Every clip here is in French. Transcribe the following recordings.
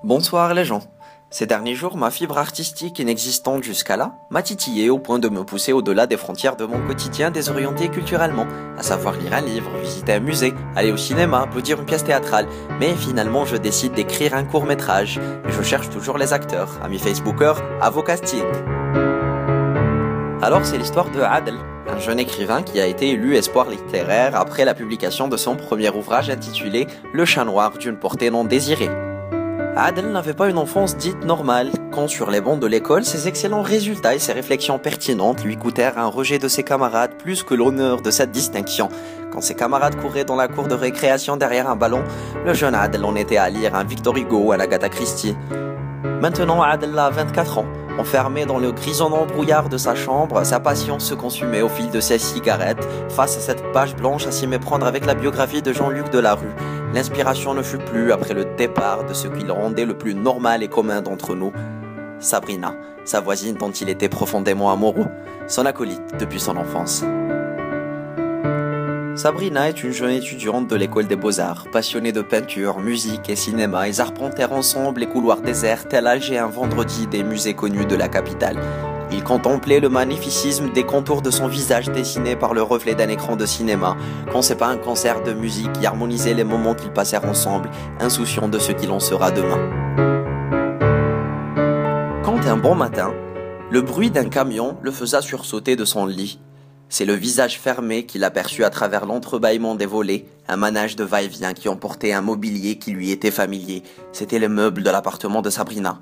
Bonsoir les gens. Ces derniers jours, ma fibre artistique inexistante jusqu'à là m'a titillé au point de me pousser au-delà des frontières de mon quotidien désorienté culturellement, à savoir lire un livre, visiter un musée, aller au cinéma, applaudir une pièce théâtrale. Mais finalement, je décide d'écrire un court-métrage et je cherche toujours les acteurs, amis Facebookers, à vos castings. Alors c'est l'histoire de Adel, un jeune écrivain qui a été élu espoir littéraire après la publication de son premier ouvrage intitulé Le chat noir d'une portée non désirée. Adel n'avait pas une enfance dite normale, quand sur les bancs de l'école, ses excellents résultats et ses réflexions pertinentes lui coûtèrent un rejet de ses camarades plus que l'honneur de cette distinction. Quand ses camarades couraient dans la cour de récréation derrière un ballon, le jeune Adel en était à lire un Victor Hugo ou un Agatha Christie. Maintenant Adel a 24 ans. Enfermé dans le grisonnant brouillard de sa chambre, sa passion se consumait au fil de ses cigarettes, face à cette page blanche à s'y méprendre avec la biographie de Jean-Luc Delarue. L'inspiration ne fut plus après le départ de ce qui le rendait le plus normal et commun d'entre nous. Sabrina, sa voisine dont il était profondément amoureux, son acolyte depuis son enfance. Sabrina est une jeune étudiante de l'école des beaux-arts, passionnée de peinture, musique et cinéma. Ils arpentèrent ensemble les couloirs déserts tel Alger un vendredi des musées connus de la capitale. Ils contemplaient le magnificisme des contours de son visage dessinés par le reflet d'un écran de cinéma, quand c'est pas un concert de musique qui harmonisait les moments qu'ils passèrent ensemble, insouciants de ce qu'il en sera demain. Quand un bon matin, le bruit d'un camion le faisait sursauter de son lit. C'est le visage fermé qu'il aperçut à travers l'entrebâillement des volets, un manège de va-et-vient qui emportait un mobilier qui lui était familier. C'était les meubles de l'appartement de Sabrina.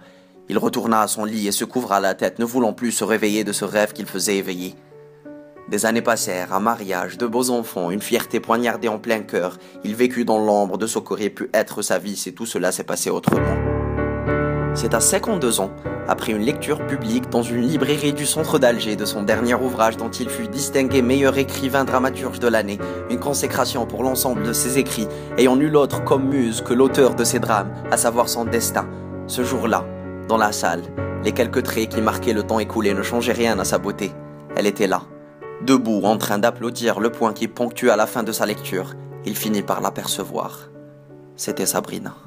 Il retourna à son lit et se couvra la tête, ne voulant plus se réveiller de ce rêve qu'il faisait éveiller. Des années passèrent, un mariage, de beaux enfants, une fierté poignardée en plein cœur. Il vécut dans l'ombre de ce qu'aurait pu être sa vie si tout cela s'est passé autrement. C'est à 52 ans, après une lecture publique dans une librairie du centre d'Alger de son dernier ouvrage dont il fut distingué meilleur écrivain dramaturge de l'année, une consécration pour l'ensemble de ses écrits, ayant nul autre comme muse que l'auteur de ses drames, à savoir son destin. Ce jour-là, dans la salle, les quelques traits qui marquaient le temps écoulé ne changeaient rien à sa beauté. Elle était là, debout, en train d'applaudir le point qui ponctua la fin de sa lecture. Il finit par l'apercevoir. C'était Sabrina.